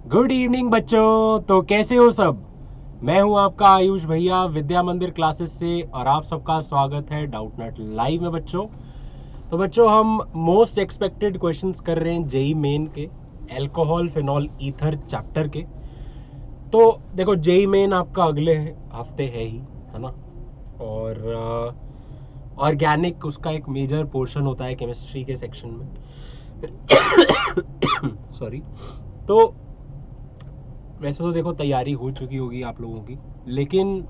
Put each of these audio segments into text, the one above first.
Good evening बच्चों। तो कैसे हो सब। मैं हूं आपका आयुष भैया विद्या मंदिर क्लासेस से और आप सबका स्वागत है डाउटनट लाइव में बच्चों। तो बच्चों हम मोस्ट एक्सपेक्टेड क्वेश्चंस कर रहे हैं जेई मेन के अल्कोहल फिनॉल ईथर चैप्टर के। तो देखो जेई मेन आपका अगले हफ्ते है ना। और ऑर्गेनिक उसका एक मेजर पोर्शन होता है केमिस्ट्री के सेक्शन में। सॉरी। तो वैसे तो देखो तैयारी हो चुकी होगी आप लोगों की, लेकिन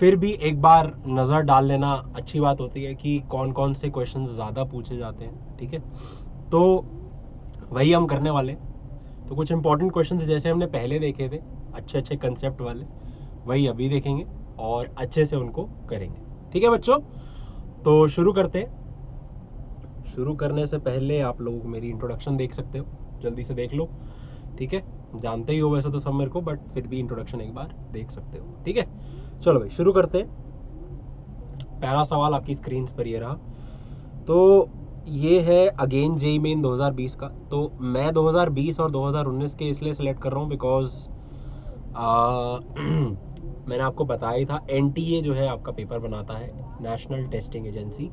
फिर भी एक बार नज़र डाल लेना अच्छी बात होती है कि कौन कौन से क्वेश्चन ज़्यादा पूछे जाते हैं। ठीक है, तो वही हम करने वाले हैं। तो कुछ इंपॉर्टेंट क्वेश्चन जैसे हमने पहले देखे थे अच्छे अच्छे कंसेप्ट वाले, वही अभी देखेंगे और अच्छे से उनको करेंगे। ठीक है बच्चों, तो शुरू करते हैं। शुरू करने से पहले आप लोगों को मेरी इंट्रोडक्शन देख सकते हो, जल्दी से देख लो। ठीक है, जानते ही हो वैसे तो सब मेरे को, बट फिर भी इंट्रोडक्शन एक बार देख सकते हो। ठीक है, चलो भाई शुरू करते हैं। पहला सवाल आपकी स्क्रीन पर ये रहा। तो ये है अगेन जेई मेन 2020 का। तो मैं 2020 और 2019 के इसलिए सिलेक्ट कर रहा हूँ बिकॉज मैंने आपको बताया ही था एनटीए जो है आपका पेपर बनाता है, नेशनल टेस्टिंग एजेंसी,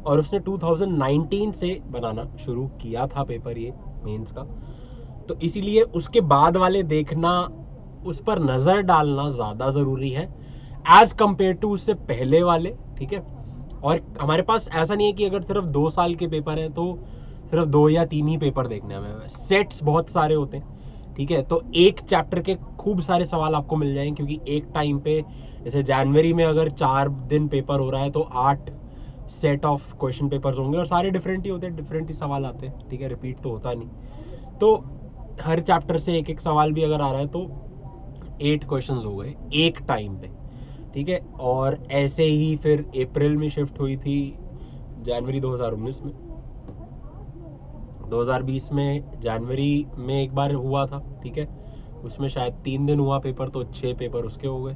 और उसने 2019 से बनाना शुरू किया था पेपर ये मेंस का। तो इसीलिए उसके बाद वाले देखना, उस पर नज़र डालना ज़्यादा ज़रूरी है एज कंपेयर टू उससे पहले वाले। ठीक है, और हमारे पास ऐसा नहीं है कि अगर सिर्फ 2 साल के पेपर हैं तो सिर्फ 2 या 3 ही पेपर देखने हमें, सेट्स बहुत सारे होते हैं। ठीक है, तो एक चैप्टर के खूब सारे सवाल आपको मिल जाएंगे, क्योंकि एक टाइम पे जैसे जनवरी में अगर 4 दिन पेपर हो रहा है तो 8 सेट ऑफ क्वेश्चन पेपर्स होंगे और सारे डिफरेंट ही होते हैं, डिफरेंट ही सवाल आते हैं। ठीक है, रिपीट तो होता नहीं। तो हर चैप्टर से एक एक सवाल भी अगर आ रहा है तो 8 क्वेश्चंस हो गए एक टाइम पे। ठीक है, और ऐसे ही फिर अप्रैल में शिफ्ट हुई थी जनवरी 2019 में। 2020 में जनवरी में एक बार हुआ था। ठीक है, उसमें शायद 3 दिन हुआ पेपर, तो 6 पेपर उसके हो गए।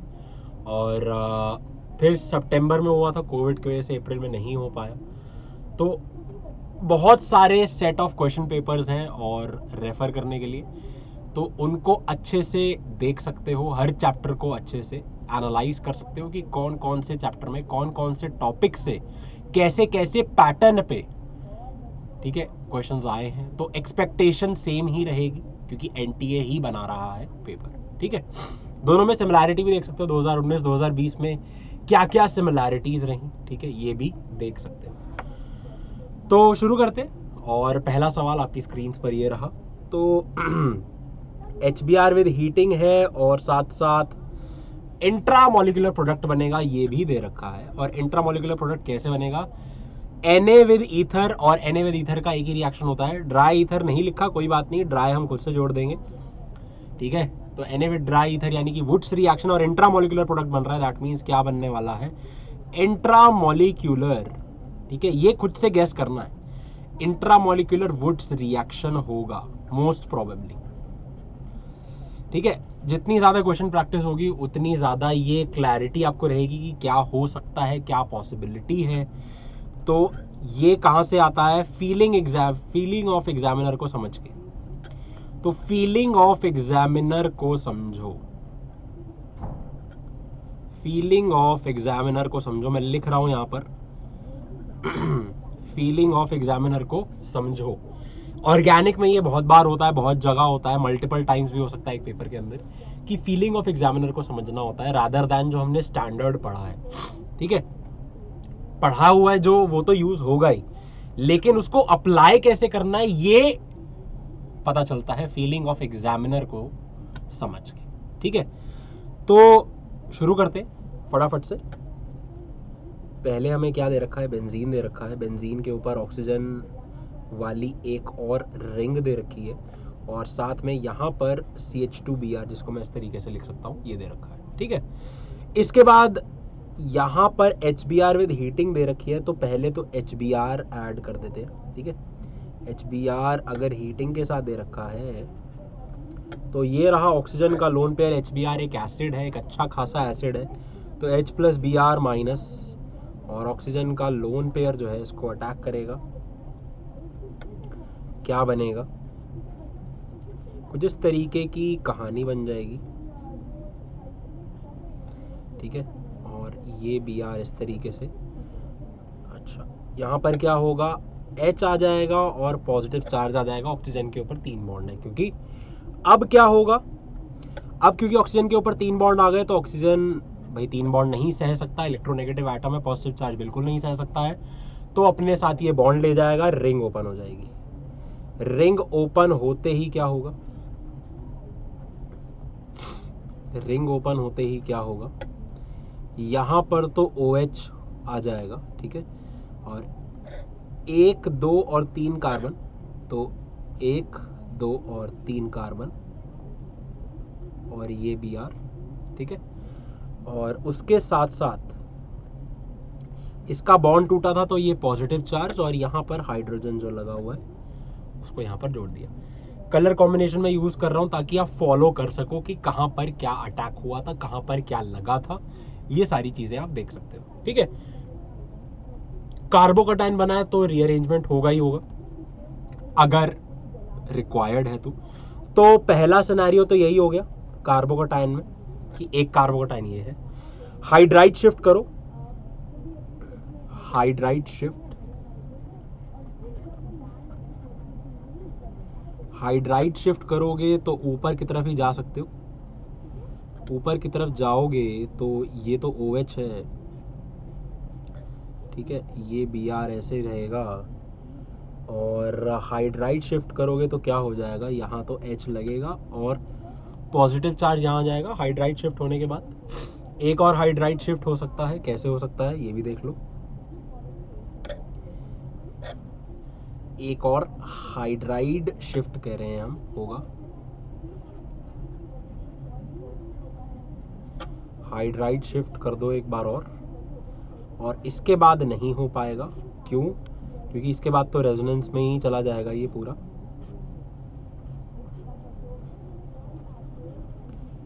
और फिर सितंबर में हुआ था, कोविड की वजह से अप्रैल में नहीं हो पाया। तो बहुत सारे सेट ऑफ क्वेश्चन पेपर्स हैं और रेफर करने के लिए, तो उनको अच्छे से देख सकते हो, हर चैप्टर को अच्छे से एनालाइज कर सकते हो कि कौन कौन से चैप्टर में कौन कौन से टॉपिक से कैसे कैसे पैटर्न पे, ठीक है, क्वेश्चंस आए हैं। तो एक्सपेक्टेशन सेम ही रहेगी क्योंकि एनटीए ही बना रहा है पेपर। ठीक है, दोनों में सिमिलैरिटी भी देख सकते हो, 2019 2020 में क्या क्या सिमिलैरिटीज रही। ठीक है, ये भी देख सकते हो। तो शुरू करते हैं और पहला सवाल आपकी स्क्रीन पर ये रहा। तो H B R with heating है और साथ साथ इंट्रा मॉलिक्यूलर प्रोडक्ट बनेगा, ये भी दे रखा है। और इंट्रा मॉलिक्यूलर प्रोडक्ट कैसे बनेगा, Na विद ईथर, और Na विद ईथर का एक ही रिएक्शन होता है। ड्राई ईथर नहीं लिखा, कोई बात नहीं, ड्राई हम खुद से जोड़ देंगे। ठीक है, तो Na विद ड्राई ईथर यानी कि वुड्स रिएक्शन, और इंट्रा मॉलिक्यूलर प्रोडक्ट बन रहा है, दैट मीन्स क्या बनने वाला है, इंट्रा मॉलिक्यूलर। ठीक है, ये खुद से गैस करना है, इंट्रा मॉलिक्यूलर वुड्स रिएक्शन होगा मोस्ट प्रोबेबली। ठीक है, जितनी ज़्यादा क्वेश्चन प्रैक्टिस होगी उतनी ज़्यादा ये क्लैरिटी आपको रहेगी कि क्या हो सकता है, क्या पॉसिबिलिटी है। तो ये कहाँ से आता है, फीलिंग ऑफ एग्जामिनर को समझ के। तो फीलिंग ऑफ एग्जामिनर को समझो, फीलिंग ऑफ एग्जामिनर को समझो, मैं लिख रहा हूं यहां पर फीलिंग ऑफ एग्जामिनर को समझो। ऑर्गेनिक में ये बहुत बार होता है, बहुत जगह होता है, मल्टीपल टाइम्स भी हो सकता है एक पेपर के अंदर, कि फीलिंग ऑफ एग्जामिनर को समझना होता है रादर दैन जो हमने स्टैंडर्ड पढ़ा है। ठीक है, पढ़ा हुआ है जो वो तो यूज होगा ही, लेकिन उसको अप्लाई कैसे करना है ये पता चलता है फीलिंग ऑफ एग्जामिनर को समझ के। ठीक है, तो शुरू करते फटाफट से। पहले हमें क्या दे रखा है, बेंजीन दे रखा है, बेंजीन के ऊपर ऑक्सीजन वाली एक और रिंग दे रखी है, और साथ में यहाँ पर CH2Br, जिसको मैं इस तरीके से लिख सकता हूँ, ये दे रखा है। ठीक है, इसके बाद यहाँ पर HBr विद हीटिंग दे रखी है, तो पहले तो HBr ऐड कर देते हैं। ठीक है, HBr अगर हीटिंग के साथ दे रखा है तो ये रहा ऑक्सीजन का लोन पेयर। HBr एक एसिड है, एक अच्छा खासा एसिड है, तो H+Br- और ऑक्सीजन का लोन पेयर जो है इसको अटैक करेगा, क्या बनेगा, कुछ इस तरीके की कहानी बन जाएगी, ठीक है। और ये Br इस तरीके से। अच्छा, यहाँ पर क्या होगा, H आ जाएगा और पॉजिटिव चार्ज आ जाएगा। ऑक्सीजन के ऊपर 3 बॉन्ड है, क्योंकि अब क्या होगा, अब क्योंकि ऑक्सीजन के ऊपर 3 बॉन्ड आ गए तो ऑक्सीजन भाई 3 बॉन्ड नहीं सह सकता, इलेक्ट्रोनेगेटिव एटम है, पॉजिटिव चार्ज बिल्कुल नहीं सह सकता है, तो अपने साथ ये बॉन्ड ले जाएगा, रिंग ओपन हो जाएगी। रिंग ओपन होते ही क्या होगा, रिंग ओपन होते ही क्या होगा, यहाँ पर तो OH आ जाएगा, ठीक है। और 1, 2 और 3 कार्बन, तो 1, 2 और 3 कार्बन और ये Br, ठीक है। और उसके साथ साथ इसका बॉन्ड टूटा था तो ये पॉजिटिव चार्ज, और यहाँ पर हाइड्रोजन जो लगा हुआ है उसको यहाँ पर जोड़ दिया। कलर कॉम्बिनेशन में यूज कर रहा हूँ ताकि आप फॉलो कर सको कि कहाँ पर क्या अटैक हुआ था, कहाँ पर क्या लगा था, ये सारी चीजें आप देख सकते हो, ठीक है। कार्बोकटाइन बना है तो रीअरेंजमेंट होगा ही होगा अगर रिक्वायर्ड है तो पहला सिनेरियो तो यही हो गया कार्बोकटाइन में कि एक कार्बोकटाइन ये है। हाइड्राइड शिफ्ट करो, हाइड्राइड शिफ्ट करोगे तो ऊपर की तरफ ही जा सकते हो। ऊपर की तरफ जाओगे तो ये तो OH है, ठीक है, ये Br ऐसे रहेगा। और हाइड्राइड शिफ्ट करोगे तो क्या हो जाएगा, यहाँ तो H लगेगा और पॉजिटिव चार्ज यहाँ जाएगा। हाइड्राइड शिफ्ट होने के बाद एक और हाइड्राइड शिफ्ट हो सकता है, कैसे हो सकता है ये भी देख लो। एक और हाइड्राइड शिफ्ट कह रहे हैं हम, होगा हाइड्राइड शिफ्ट कर दो एक बार और इसके बाद नहीं हो पाएगा। क्यों? क्योंकि इसके बाद तो रेजोनेंस में ही चला जाएगा ये पूरा,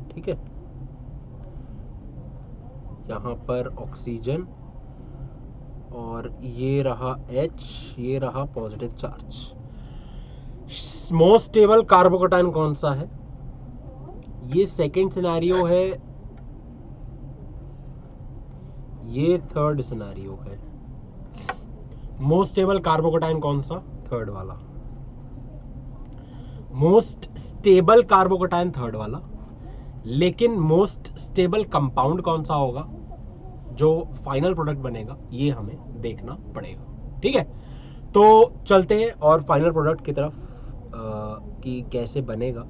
ठीक है। यहाँ पर ऑक्सीजन और ये रहा H, ये रहा पॉजिटिव चार्ज। मोस्ट स्टेबल कार्बोकटाइन कौन सा है, ये सेकंड सिनेरियो है, ये थर्ड सिनेरियो है। मोस्ट स्टेबल कार्बोकटाइन कौन सा, थर्ड वाला। मोस्ट स्टेबल कार्बोकटाइन थर्ड वाला, लेकिन मोस्ट स्टेबल कंपाउंड कौन सा होगा जो फाइनल प्रोडक्ट बनेगा, ये हमें देखना पड़ेगा, ठीक है। तो चलते हैं और फाइनल प्रोडक्ट की तरफ कि कैसे बनेगा।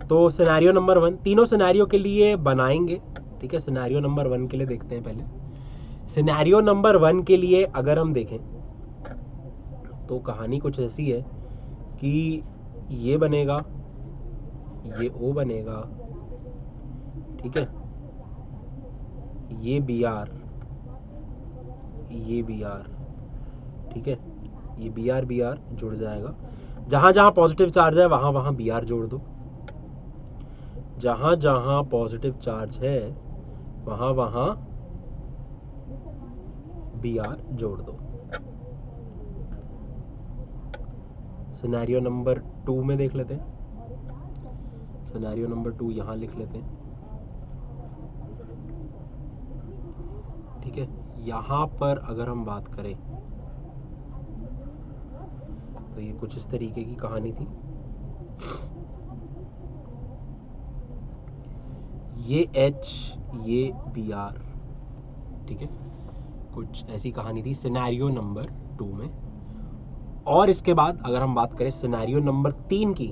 तो सिनेरियो नंबर 1, तीनों सिनेरियो के लिए बनाएंगे, ठीक है। सिनेरियो नंबर 1 के लिए देखते हैं पहले। सिनेरियो नंबर 1 के लिए अगर हम देखें तो कहानी कुछ ऐसी है कि ये बनेगा, ये O बनेगा, ठीक है, ये Br, ये Br, ठीक है, ये Br जुड़ जाएगा। जहां जहां पॉजिटिव चार्ज है वहां वहां Br जोड़ दो, जहां जहां पॉजिटिव चार्ज है वहां वहां Br जोड़ दो। सिनेरियो नंबर 2 में देख लेते हैं। सिनेरियो नंबर 2 यहां लिख लेते हैं, ठीक है। यहां पर अगर हम बात करें तो ये कुछ इस तरीके की कहानी थी। ये H, ये Br, ठीक है, कुछ ऐसी कहानी थी सिनेरियो नंबर 2 में। और इसके बाद अगर हम बात करें सिनेरियो नंबर 3 की,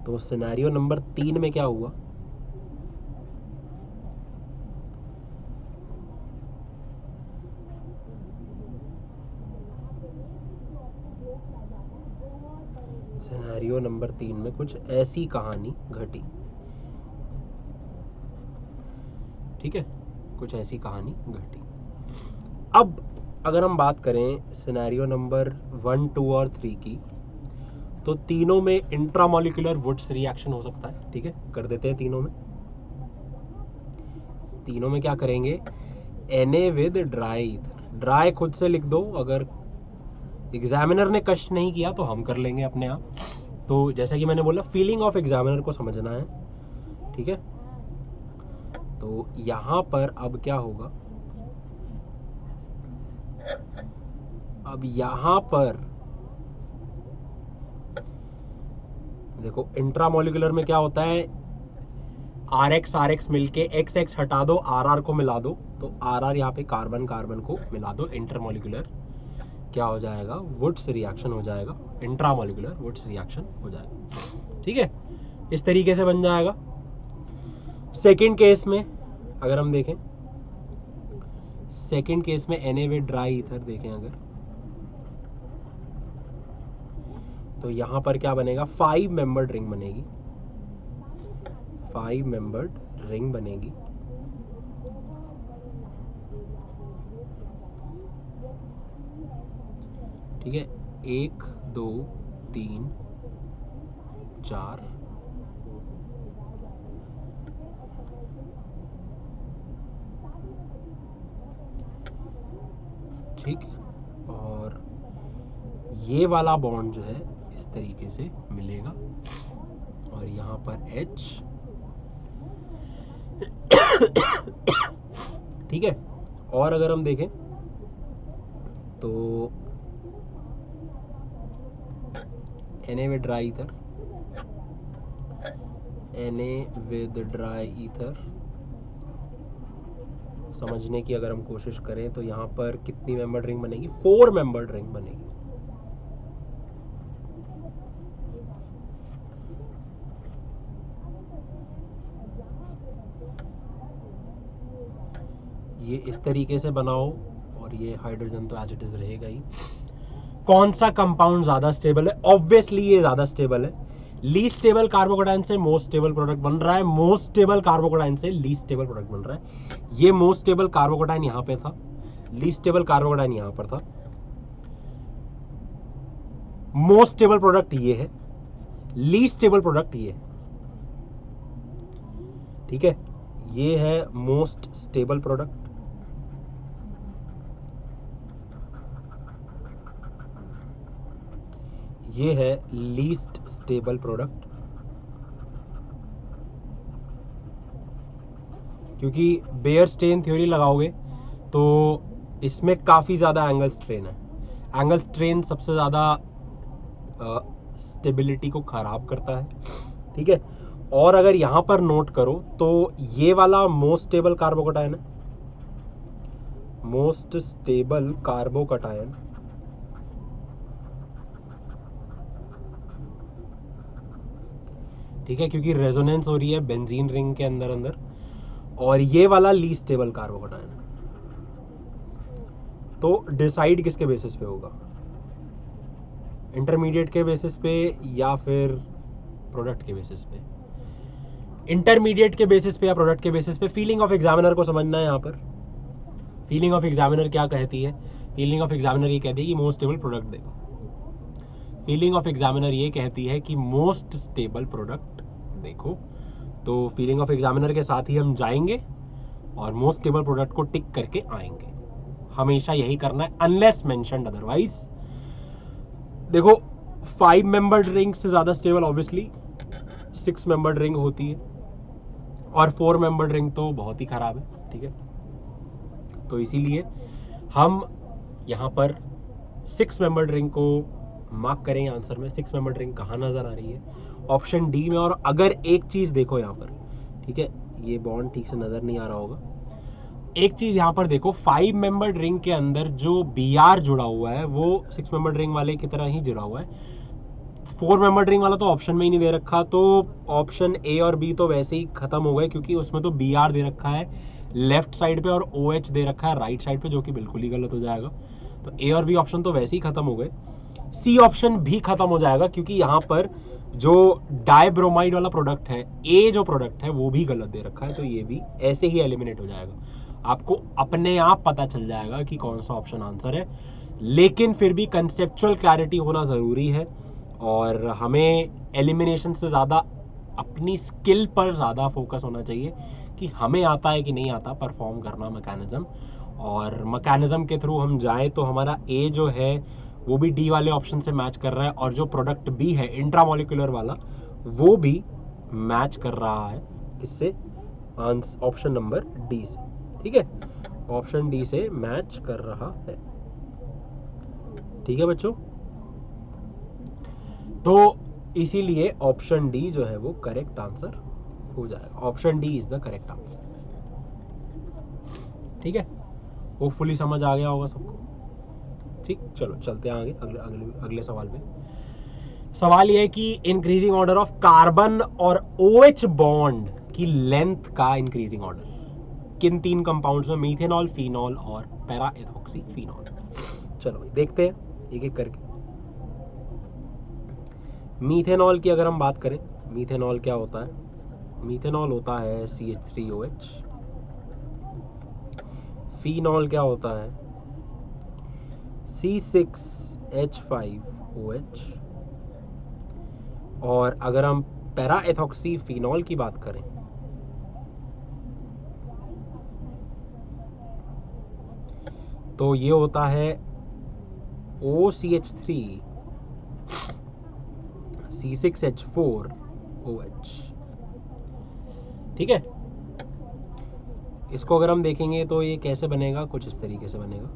तो सिनेरियो नंबर 3 में क्या हुआ, सिनेरियो नंबर 3 में कुछ ऐसी कहानी घटी, ठीक है, कुछ ऐसी कहानी घटी। अब अगर हम बात करें सिनेरियो नंबर 1, 2 और 3 की, तो तीनों में इंट्रामोलिकुलर वुड्स रिएक्शन हो सकता है, ठीक है। कर देते हैं तीनों में। तीनों में क्या करेंगे, Na with dry ether. Dry खुद से लिख दो अगर एग्जामिनर ने कष्ट नहीं किया तो हम कर लेंगे अपने आप। तो जैसा कि मैंने बोला, फीलिंग ऑफ एग्जामिनर को समझना है, ठीक है। तो यहाँ पर अब क्या होगा, अब यहाँ पर देखो इंट्रामोलिकुलर में क्या होता है, RX मिलके XX हटा दो, RR को मिला दो, तो RR यहाँ पे कार्बन कार्बन को मिला दो, इंटरमोलिकुलर क्या हो जाएगा, वुड्स रिएक्शन हो जाएगा, इंट्रामोलिकुलर वुड्स रिएक्शन हो जाएगा, ठीक है। इस तरीके से बन जाएगा। सेकंड केस में अगर हम देखें, सेकंड केस में Na विद ड्राई ईथर देखें अगर, तो यहां पर क्या बनेगा, 5 मेंबर्ड रिंग बनेगी, 5 मेंबर्ड रिंग बनेगी, ठीक है। 1 2 3 4 ठीक, और ये वाला बॉन्ड जो है इस तरीके से मिलेगा, और यहाँ पर H, ठीक है। और अगर हम देखें तो Na with dry ether, Na with dry ether समझने की अगर हम कोशिश करें तो यहाँ पर कितनी मेंबर्ड रिंग बनेगी, 4 मेंबर्ड रिंग बनेगी। ये इस तरीके से बनाओ, और ये हाइड्रोजन तो एज इट इज रहेगा ही। कौन सा कंपाउंड ज्यादा स्टेबल है, ऑब्वियसली ये ज्यादा स्टेबल है। लीस्ट स्टेबल कार्बोकेटाइन से मोस्ट स्टेबल प्रोडक्ट बन रहा है, मोस्ट स्टेबल कार्बोकेटाइन से लीस्ट स्टेबल प्रोडक्ट बन रहा है। ये मोस्ट स्टेबल कार्बोकेटाइन यहां पे था, लीस्ट स्टेबल कार्बोकेटाइन यहां पर था, मोस्ट स्टेबल प्रोडक्ट ये है, लीस्ट स्टेबल प्रोडक्ट ये है, ठीक है। ये है मोस्ट स्टेबल प्रोडक्ट, ये है लीस्ट स्टेबल प्रोडक्ट। क्योंकि बेयर स्ट्रेन थ्योरी लगाओगे तो इसमें काफ़ी ज़्यादा एंगल स्ट्रेन है, एंगल स्ट्रेन सबसे ज़्यादा स्टेबिलिटी को ख़राब करता है, ठीक है। और अगर यहाँ पर नोट करो तो ये वाला मोस्ट स्टेबल कार्बोकेटायन है, मोस्ट स्टेबल कार्बोकेटायन, ठीक है, क्योंकि रेजोनेंस हो रही है बेंजीन रिंग के अंदर अंदर, और ये वाला लीस्ट स्टेबल कार्बोकेटायन है। तो डिसाइड किसके बेसिस पे होगा, इंटरमीडिएट के बेसिस पे या फिर प्रोडक्ट के बेसिस पे? इंटरमीडिएट के बेसिस पे या प्रोडक्ट के बेसिस पे? फीलिंग ऑफ एग्जामिनर को समझना है। यहाँ पर फीलिंग ऑफ एग्जामिनर क्या कहती है? फीलिंग ऑफ एग्जामिनर ये कहती है कि मोस्ट स्टेबल प्रोडक्ट देखो, फीलिंग ऑफ एग्जामिनर ये कहती है कि मोस्ट स्टेबल प्रोडक्ट देखो। तो फीलिंग ऑफ एग्जामिनर के साथ ही हम जाएंगे और मोस्ट स्टेबल प्रोडक्ट को टिक करके आएंगे। हमेशा यही करना है, अनलेस मेंशन्ड अदरवाइज। देखो 5 मेंबर्ड रिंग से ज्यादा स्टेबल ऑब्वियसली 6 मेंबर्ड रिंग होती है, और 4 मेंबर्ड रिंग तो बहुत ही खराब है, ठीक है। तो इसीलिए हम यहाँ पर 6 मेंबर्ड रिंग को मार्क करेंगे आंसर में। 6 मेंबर्ड रिंग कहाँ नजर आ रही है? ऑप्शन डी में। और अगर एक चीज देखो यहाँ पर, ठीक है, ये बॉन्ड ठीक से नजर नहीं आ रहा होगा, एक चीज यहाँ पर देखो, 5 मेंबर्ड रिंग के अंदर जो Br जुड़ा हुआ है वो 6 मेंबर्ड रिंग वाले की तरह ही जुड़ा हुआ है। 4 मेंबर्ड रिंग वाला तो ऑप्शन में ही नहीं दे रखा, तो ऑप्शन ए और बी तो वैसे ही खत्म हो गए, क्योंकि उसमें तो Br दे रखा है लेफ्ट साइड पे और OH दे रखा है राइट साइड पे, जो कि बिल्कुल ही गलत हो जाएगा। तो ए और बी ऑप्शन तो वैसे ही खत्म हो गए। सी ऑप्शन भी खत्म हो जाएगा, क्योंकि यहाँ पर जो डाइब्रोमाइड वाला प्रोडक्ट है, ए जो प्रोडक्ट है वो भी गलत दे रखा है, तो ये भी ऐसे ही एलिमिनेट हो जाएगा। आपको अपने आप पता चल जाएगा कि कौन सा ऑप्शन आंसर है। लेकिन फिर भी कंसेप्चुअल क्लैरिटी होना ज़रूरी है, और हमें एलिमिनेशन से ज़्यादा अपनी स्किल पर ज़्यादा फोकस होना चाहिए कि हमें आता है कि नहीं आता परफॉर्म करना मैकेनिज्म, और मैकेनिज्म के थ्रू हम जाएं तो हमारा ए जो है वो भी डी वाले ऑप्शन से मैच कर रहा है, और जो प्रोडक्ट बी है इंट्रामोलिकुलर वाला वो भी मैच कर रहा है किससे, ऑप्शन नंबर डी से, ठीक है, ऑप्शन डी से मैच कर रहा है, ठीक है बच्चों। तो इसीलिए ऑप्शन डी जो है वो करेक्ट आंसर हो जाएगा, option D is the correct answer, ठीक है। होपफुली समझ आ गया होगा सबको, ठीक। चलो चलते हैं आगे अगले सवाल पे। सवाल यह है कि इंक्रीजिंग ऑर्डर ऑफ कार्बन और OH बॉन्ड की लेंथ का इंक्रीजिंग ऑर्डर किन तीन कंपाउंड्स में, मीथेनॉल, फिनॉल और पैरा एथॉक्सी फिनॉल। चलो देखते हैं एक एक करके। मीथेनॉल की अगर हम बात करें, मीथेनॉल क्या होता है, मीथेनॉल होता है CH3OH। फिनॉल क्या होता है, C6H5OH। और अगर हम पैरा एथॉक्सी फिनॉल की बात करें तो ये होता है OCH3 C6H4OH, ठीक है। इसको अगर हम देखेंगे तो ये कैसे बनेगा, कुछ इस तरीके से बनेगा।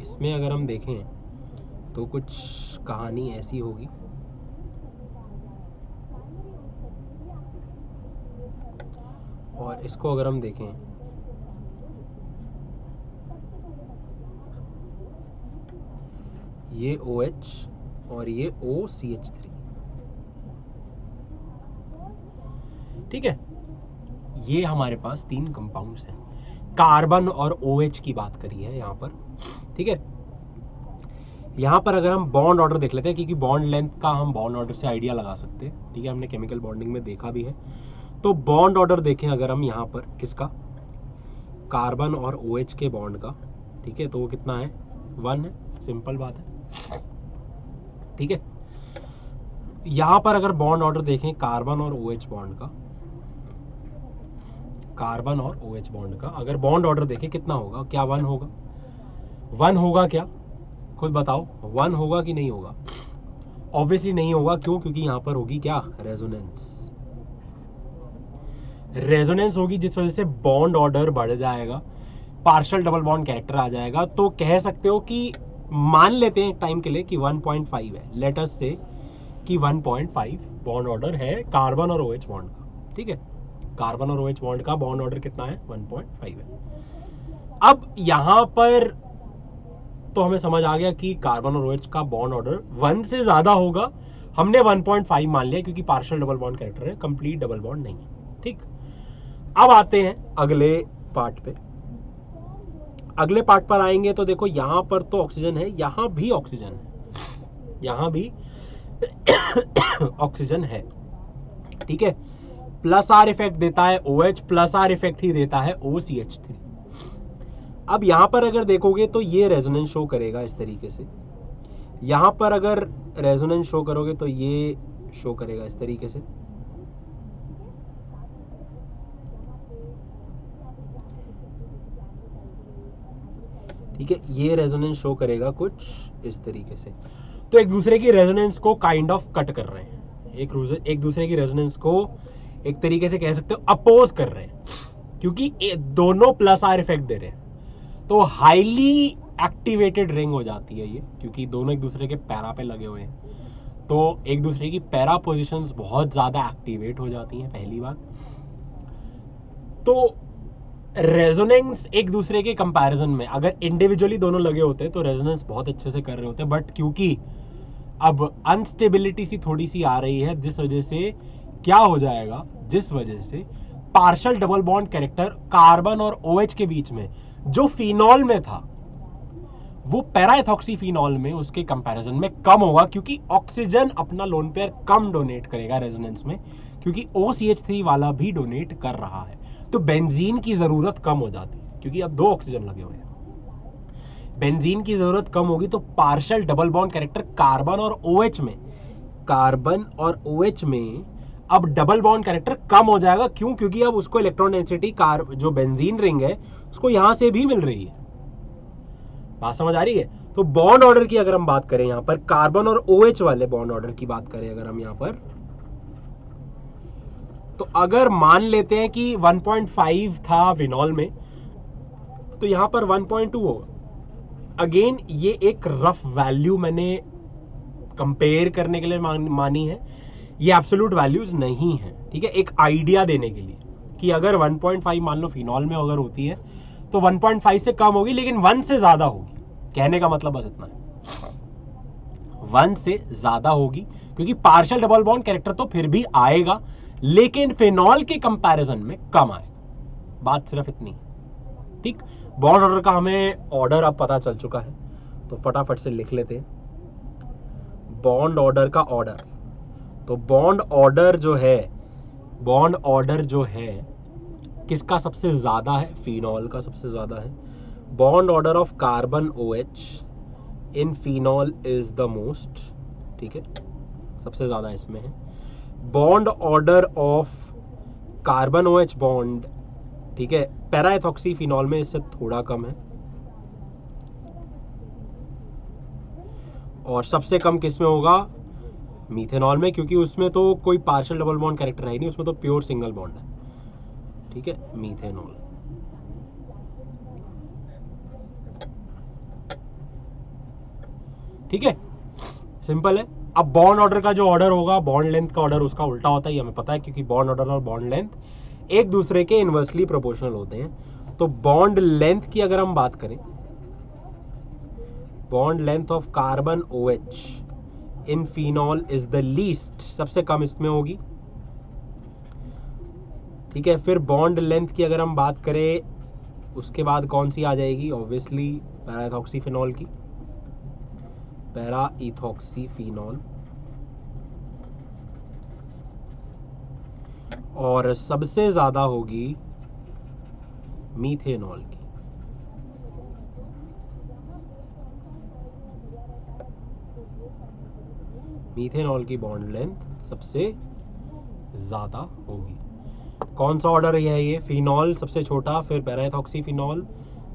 इसमें अगर हम देखें तो कुछ कहानी ऐसी होगी, और इसको अगर हम देखें ये OH और ये OCH3, ठीक है। ये हमारे पास तीन कंपाउंड्स हैं, कार्बन और OH की बात करी है यहाँ पर, ठीक है। यहाँ पर अगर हम बॉन्ड ऑर्डर देख लेते हैं, क्योंकि बॉन्ड लेंथ का हम बॉन्ड ऑर्डर से आइडिया लगा सकते हैं, ठीक है, हमने केमिकल बॉन्डिंग में देखा भी है। तो बॉन्ड ऑर्डर देखें अगर हम यहाँ पर किसका, कार्बन और OH के बॉन्ड का, ठीक है, तो वो कितना है, 1 है, सिंपल बात है, ठीक है। यहाँ पर अगर बॉन्ड ऑर्डर देखें कार्बन और OH बॉन्ड का, कार्बन और OH बॉन्ड का अगर बॉन्ड ऑर्डर देखें कितना होगा, क्या 1 होगा, 1 होगा क्या, खुद बताओ, 1 होगा कि नहीं होगा, ऑब्वियसली नहीं होगा, क्यों, क्योंकि यहाँ पर होगी क्या, रेजोनेंस, रेजोनेंस होगी, जिस वजह से बॉन्ड ऑर्डर बढ़ जाएगा, पार्शियल डबल बॉन्ड कैरेक्टर आ जाएगा। तो कह सकते हो कि मान लेते हैं एक टाइम के लिए कि 1.5 है, लेट अस से कि 1.5 बॉन्ड ऑर्डर है कार्बन और OH बॉन्ड का, ठीक है, कार्बन और OH बॉन्ड का बॉन्ड ऑर्डर कितना है, 1.5 है। अब यहां पर तो हमें समझ आ गया कि कार्बन और OH का बॉन्ड ऑर्डर 1 से ज्यादा होगा, हमने 1.5 मान लिया क्योंकि पार्शियल डबल बॉन्ड कैरेक्टर है, कंप्लीट डबल बॉन्ड नहीं है, ठीक। अब आते हैं अगले पार्ट पे। अगले पार्ट पर आएंगे तो देखो यहां पर तो ऑक्सीजन है, यहां भी ऑक्सीजन है, यहां भी ऑक्सीजन है, ठीक है। प्लस आर इफेक्ट देता है OH, प्लस आर इफेक्ट ही देता है OCH3। अब यहां पर अगर देखोगे तो ये रेजोनेंस शो करेगा इस तरीके से, यहां पर अगर रेजोनेंस शो करोगे तो ये शो करेगा इस तरीके से, ठीक है, ये रेजोनेंस शो करेगा कुछ इस तरीके से। तो एक दूसरे की रेजोनेंस को काइंड ऑफ कट कर रहे हैं, एक दूसरे की रेजोनेंस को एक तरीके से कह सकते हो अपोज कर रहे हैं, क्योंकि दोनों प्लस आर इफेक्ट दे रहे हैं। तो हाईली एक्टिवेटेड रिंग हो जाती है ये, क्योंकि दोनों एक दूसरे के पैरा पे लगे हुए हैं, तो एक दूसरे की पैरा पोजीशंस बहुत ज्यादा एक्टिवेट हो जाती हैं, पहली बात। तो रेजोनेंस एक दूसरे के कंपैरिजन में अगर इंडिविजुअली दोनों लगे होते तो रेजोनेंस बहुत अच्छे से कर रहे होते, बट क्योंकि अब अनस्टेबिलिटी सी थोड़ी सी आ रही है, जिस वजह से क्या हो जाएगा, जिस वजह से partial double bond character carbon और OH के बीच में जो फिनॉल में था वो पैरा एथॉक्सी फिनॉल में उसके कंपैरिजन में कम होगा, क्योंकि ऑक्सीजन अपना लोन पेयर कम डोनेट करेगा रेजोनेंस में, क्योंकि OCH3 वाला भी डोनेट कर रहा है। तो बेंजीन की जरूरत कम हो जाती है, क्योंकि अब 2 ऑक्सीजन लगे हुए हैं, बेंजीन की जरूरत कम होगी। तो partial double bond character carbon और OH में अब डबल बॉन्ड कैरेक्टर कम हो जाएगा। क्यों? क्योंकि अब उसको इलेक्ट्रॉन डेंसिटी कार जो बेंजीन रिंग है उसको यहां से भी मिल रही है। बात समझ आ रही है? तो बॉन्ड ऑर्डर की अगर हम बात करें यहां पर कार्बन और OH वाले बॉन्ड ऑर्डर की बात करें अगर हम यहां पर, तो अगर मान लेते हैं कि 1.5 था फिनॉल में, तो यहां पर 1.2 होगा। अगेन ये एक रफ वैल्यू मैंने कंपेयर करने के लिए मानी है, ये एब्सोल्यूट वैल्यूज नहीं है, ठीक है, एक आइडिया देने के लिए कि अगर 1.5 मान लो फिनॉल में अगर होती है तो 1.5 से कम होगी, लेकिन 1 से ज्यादा होगी। कहने का मतलब बस इतना है, 1 से ज्यादा होगी, क्योंकि पार्शियल डबल बॉन्ड कैरेक्टर तो फिर भी आएगा, लेकिन फिनॉल के कंपैरिजन में कम आएगा। बात सिर्फ इतनी, ठीक। बॉन्ड ऑर्डर का हमें ऑर्डर अब पता चल चुका है, तो फटाफट से लिख लेते हैं बॉन्ड ऑर्डर का ऑर्डर। तो बॉन्ड ऑर्डर जो है किसका सबसे ज्यादा है? फिनॉल का सबसे ज्यादा है। Bond order of carbon OH in phenol is the most, ठीक है, सबसे ज्यादा इसमें है। Bond order of carbon OH bond, ठीक है, पैरा एथॉक्सी फिनॉल में इससे थोड़ा कम है। और सबसे कम किस में होगा? मीथेनॉल में, क्योंकि उसमें तो कोई पार्शियल डबल बॉन्ड कैरेक्टर है नहीं, उसमें तो प्योर सिंगल बॉन्ड है, ठीक है, मीथेनॉल। ठीक है, सिंपल है। अब बॉन्ड ऑर्डर का जो ऑर्डर होगा, बॉन्ड लेंथ का ऑर्डर उसका उल्टा होता है, ये हमें पता है, क्योंकि बॉन्ड ऑर्डर और बॉन्ड लेंथ एक दूसरे के इनवर्सली प्रोपोर्शनल होते हैं। तो बॉन्ड लेंथ की अगर हम बात करें, bond length of carbon OH in phenol is the least, सबसे कम इसमें होगी, ठीक है। फिर बॉन्ड लेंथ की अगर हम बात करें, उसके बाद कौन सी आ जाएगी? ऑब्वियसली पैरा इथॉक्सी फिनॉल की, पैरा इथॉक्सी फिनॉल। और सबसे ज्यादा होगी मीथेनॉल की। मीथेनॉल की बॉन्ड लेंथ सबसे ज्यादा होगी। कौन सा ऑर्डर है ये? फिनॉल सबसे छोटा, फिर पैरा इथॉक्सी फिनॉल,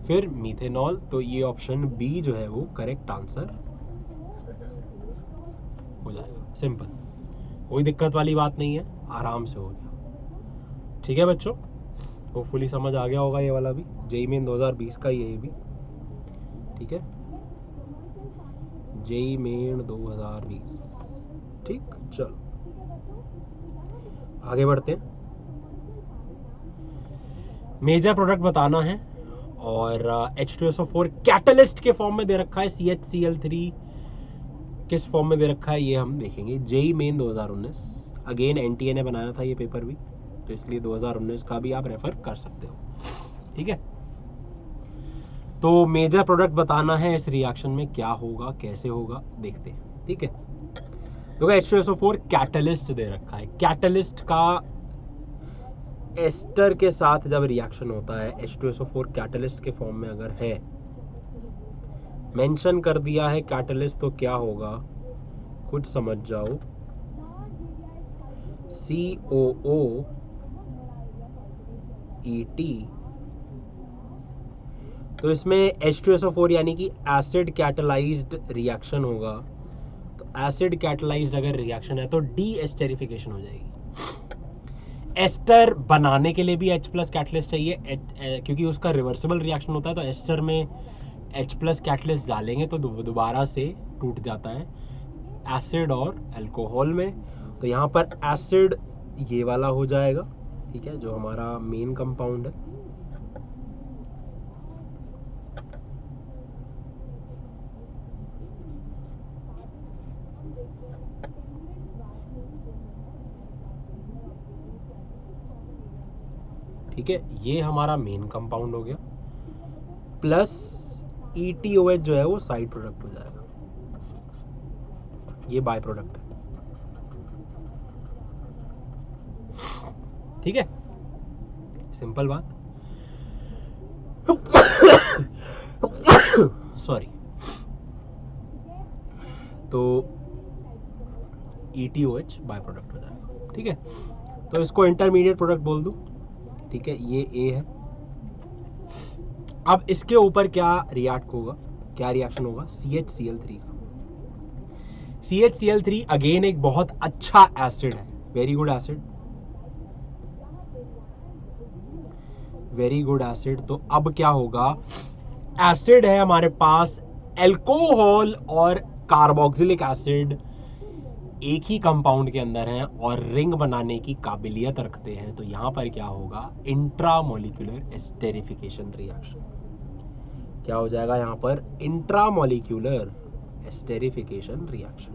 फिर मीथेनॉल। तो ये ऑप्शन बी जो है वो करेक्ट आंसर हो जाएगा। सिंपल, कोई दिक्कत वाली बात नहीं है, आराम से हो गया, ठीक है बच्चों। होपफुली समझ आ गया होगा ये वाला भी, जेईई मेन 2020 का ये भी, ठीक है, जेईई मेन 2020, ठीक। चलो आगे बढ़ते हैं। मेजर प्रोडक्ट बताना है, और H2SO4 कैटलिस्ट के फॉर्म में दे रखा है, CHCl3 किस फॉर्म में दे रखा है ये हम देखेंगे। जेईई मेन 2019, अगेन NTA ने बनाया था ये पेपर भी, तो इसलिए 2019 का भी आप रेफर कर सकते हो, ठीक है। तो मेजर प्रोडक्ट बताना है, इस रिएक्शन में क्या होगा, कैसे होगा, देखते हैं, ठीक है। तो H2SO4 कैटलिस्ट दे रखा है। कैटलिस्ट का एस्टर के साथ जब रिएक्शन होता है, H2SO4 कैटलिस्ट के फॉर्म में अगर है, मेंशन कर दिया है कैटलिस्ट, तो क्या होगा कुछ समझ जाओ। COOET, तो इसमें H2SO4 यानी कि एसिड कैटलाइज्ड रिएक्शन होगा। तो एसिड कैटलाइज्ड अगर रिएक्शन है तो डी एस्टेरिफिकेशन हो जाएगी। एस्टर बनाने के लिए भी H+ कैटलिस्ट चाहिए, क्योंकि उसका रिवर्सिबल रिएक्शन होता है, तो एस्टर में H+ कैटलिस्ट डालेंगे तो दोबारा से टूट जाता है एसिड और अल्कोहल में। तो यहाँ पर एसिड ये वाला हो जाएगा, ठीक है, जो हमारा मेन कंपाउंड है। ठीक है, ये हमारा मेन कंपाउंड हो गया, प्लस ETOH जो है वो साइड प्रोडक्ट हो जाएगा, ये बाय प्रोडक्ट है, ठीक है, सिंपल बात। सॉरी। तो ETOH बाय प्रोडक्ट हो जाएगा, ठीक है। ठीक है, तो इसको इंटरमीडिएट प्रोडक्ट बोल दूं, ठीक है, ये ए है। अब इसके ऊपर क्या रिएक्ट होगा, क्या रिएक्शन होगा, CHCl3 का। CHCl3 अगेन एक बहुत अच्छा एसिड है, very good acid, very good acid. तो अब क्या होगा, एसिड है हमारे पास, एल्कोहल और कार्बोक्सिलिक एसिड एक ही कंपाउंड के अंदर हैं और रिंग बनाने की काबिलियत रखते हैं। तो यहां पर क्या होगा, इंट्रामोलिक्यूलर एस्टेरिफिकेशन रिएक्शन। क्या हो जाएगा यहां पर, intramolecular esterification reaction,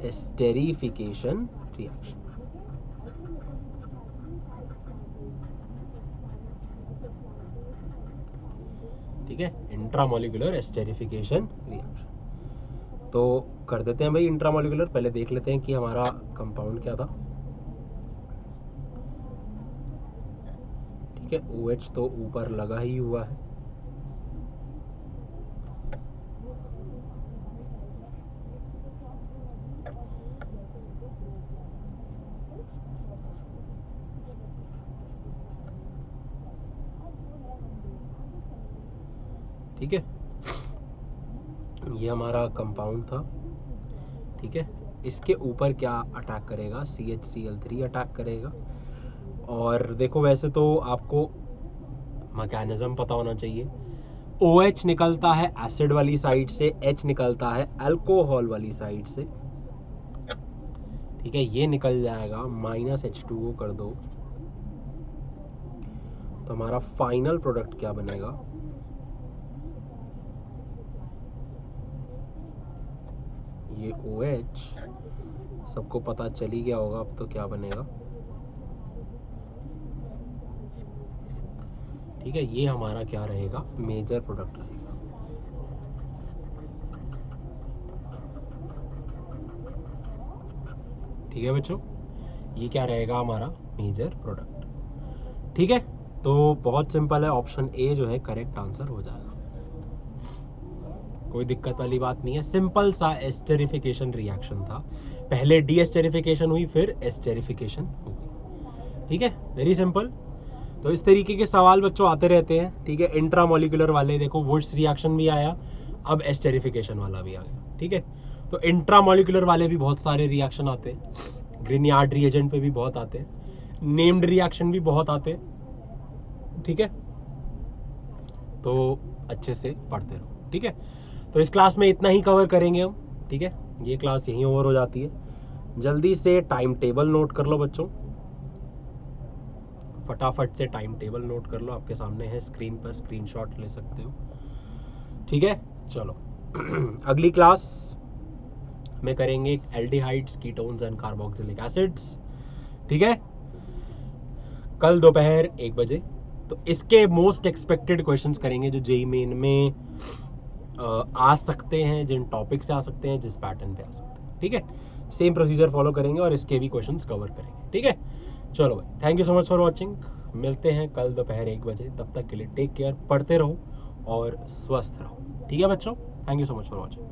esterification reaction. ठीक है, इंट्रामोलिकुलर एस्टेरिफिकेशन रिएक्शन। तो कर देते हैं भाई इंट्रामोलिकुलर, पहले देख लेते हैं कि हमारा कंपाउंड क्या था। ठीक है, OH तो ऊपर लगा ही हुआ है, ठीक है, ये हमारा कंपाउंड था। ठीक है, इसके ऊपर क्या अटैक करेगा, CHCl3 अटैक करेगा। और देखो वैसे तो आपको मैकेनिज्म पता होना चाहिए, OH निकलता है एसिड वाली साइड से, H निकलता है अल्कोहल वाली साइड से। ठीक है, ये निकल जाएगा, -H2O कर दो, तो हमारा फाइनल प्रोडक्ट क्या बनेगा, ये OH सबको पता चल ही गया होगा। अब तो क्या बनेगा, ठीक है, ये हमारा क्या रहेगा, मेजर प्रोडक्ट रहेगा। ठीक है बच्चों, ये क्या रहेगा, हमारा मेजर प्रोडक्ट। ठीक है, तो बहुत सिंपल है, ऑप्शन ए जो है करेक्ट आंसर हो जाएगा, कोई दिक्कत वाली बात नहीं है, सिंपल सा एस्टेरिफिकेशन रिएक्शन था। पहले डी एस्टेरिफिकेशन हुई, फिर एस्टेरिफिकेशन हुई। ठीक है, वेरी सिंपल। तो इस तरीके के सवाल बच्चों आते रहते हैं। ठीक है, इंट्रामोलिकुलर वाले देखो, वुड्स रिएक्शन भी आया, अब एस्टेरिफिकेशन वाला भी आ गया। ठीक है, तो इंट्रामोलिकुलर वाले भी बहुत सारे रिएक्शन आते हैं, ग्रिनियार्ड रिएजेंट पे भी बहुत आते हैं, नेम्ड रिएक्शन भी बहुत आते हैं। ठीक है, तो अच्छे से पढ़ते रहो। ठीक है, तो इस क्लास में इतना ही कवर करेंगे हम। ठीक है, ये क्लास यहीं ओवर हो जाती है। जल्दी से टाइम टेबल नोट कर लो बच्चों, फटाफट से टाइम टेबल नोट कर लो, आपके सामने है स्क्रीन पर, स्क्रीनशॉट ले सकते हो। ठीक है, चलो अगली क्लास में करेंगे aldehydes, ketones and carboxylic acids. ठीक है, कल दोपहर 1 बजे। तो इसके मोस्ट एक्सपेक्टेड क्वेश्चंस करेंगे जो जेईई मेन में आ सकते हैं, जिन टॉपिक से आ सकते हैं, जिस पैटर्न पे आ सकते हैं। ठीक है, सेम प्रोसीजर फॉलो करेंगे और इसके भी क्वेश्चंस कवर करेंगे। ठीक है, चलो भाई, thank you so much for watching. मिलते हैं कल दोपहर 1 बजे, तब तक के लिए टेक केयर, पढ़ते रहो और स्वस्थ रहो। ठीक है बच्चों, thank you so much for watching.